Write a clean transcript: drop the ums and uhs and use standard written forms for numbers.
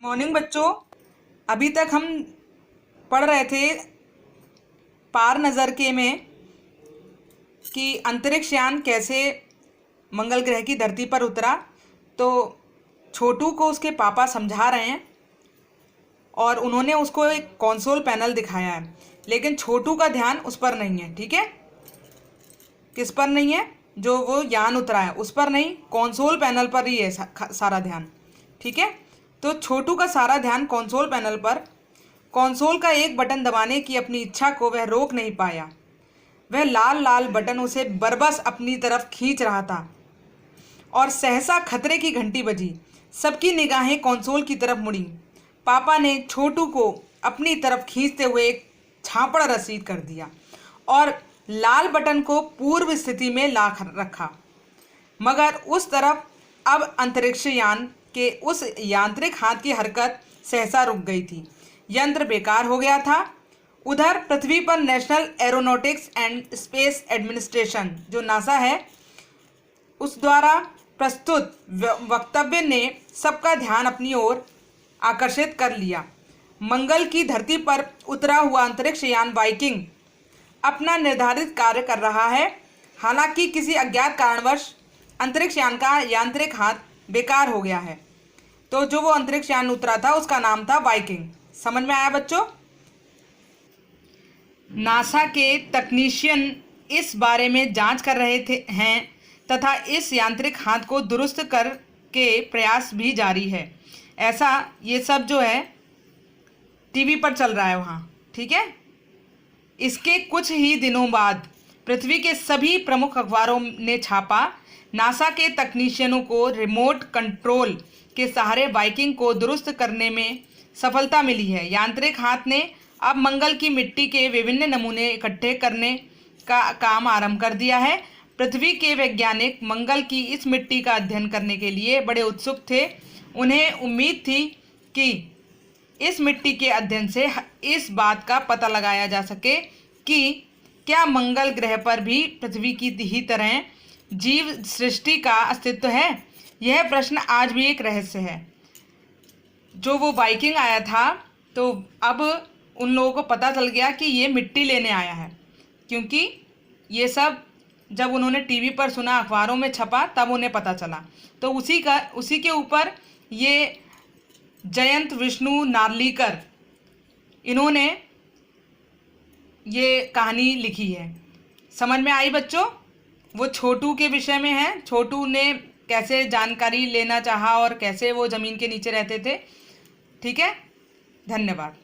Morning बच्चों। अभी तक हम पढ़ रहे थे पार नज़र के में कि अंतरिक्ष यान कैसे मंगल ग्रह की धरती पर उतरा। तो छोटू को उसके पापा समझा रहे हैं और उन्होंने उसको एक कंसोल पैनल दिखाया है, लेकिन छोटू का ध्यान उस पर नहीं है। ठीक है, किस पर नहीं है? जो वो यान उतरा है उस पर नहीं, कंसोल पैनल पर ही है सारा ध्यान। ठीक है, तो छोटू का सारा ध्यान कंसोल पैनल पर। कंसोल का एक बटन दबाने की अपनी इच्छा को वह रोक नहीं पाया। वह लाल लाल बटन उसे बरबस अपनी तरफ खींच रहा था और सहसा खतरे की घंटी बजी। सबकी निगाहें कंसोल की तरफ मुड़ी। पापा ने छोटू को अपनी तरफ खींचते हुए एक झापड़ रसीद कर दिया और लाल बटन को पूर्व स्थिति में ला रखा। मगर उस तरफ अब अंतरिक्ष यान के उस यांत्रिक हाथ की हरकत सहसा रुक गई थी। यंत्र बेकार हो गया था। उधर पृथ्वी पर national aeronautics and space administration जो नासा है उस द्वारा प्रस्तुत वक्तव्य ने सबका ध्यान अपनी ओर आकर्षित कर लिया। मंगल की धरती पर उतरा हुआ अंतरिक्ष यान वाइकिंग अपना निर्धारित कार्य कर रहा है। हालांकि किसी अज्ञात कारणवश अंतरिक्ष यान का यांत्रिक हाथ बेकार हो गया है। तो जो वो अंतरिक्ष यान उतरा था उसका नाम था वाइकिंग। समझ में आया बच्चों? नासा के तकनीशियन इस बारे में जांच कर रहे हैं तथा इस यांत्रिक हाथ को दुरुस्त कर के प्रयास भी जारी है। ऐसा ये सब जो है टीवी पर चल रहा है वहाँ। ठीक है, इसके कुछ ही दिनों बाद पृथ्वी के सभी प्रमुख अखबारों ने छापा। नासा के तकनीशियनों को रिमोट कंट्रोल के सहारे वाइकिंग को दुरुस्त करने में सफलता मिली है। यांत्रिक हाथ ने अब मंगल की मिट्टी के विभिन्न नमूने इकट्ठे करने का काम आरंभ कर दिया है। पृथ्वी के वैज्ञानिक मंगल की इस मिट्टी का अध्ययन करने के लिए बड़े उत्सुक थे। उन्हें उम्मीद थी कि इस मिट्टी के अध्ययन से इस बात का पता लगाया जा सके कि क्या मंगल ग्रह पर भी पृथ्वी की ही तरह जीव सृष्टि का अस्तित्व है। यह प्रश्न आज भी एक रहस्य है। जो वो वाइकिंग आया था तो अब उन लोगों को पता चल गया कि ये मिट्टी लेने आया है, क्योंकि ये सब जब उन्होंने टीवी पर सुना, अखबारों में छपा, तब उन्हें पता चला। तो उसी के ऊपर ये जयंत विष्णु नार्लिकर इन्होंने ये कहानी लिखी है। समझ में आई बच्चों? वो छोटू के विषय में है। छोटू ने कैसे जानकारी लेना चाहा और कैसे वो ज़मीन के नीचे रहते थे। ठीक है, धन्यवाद।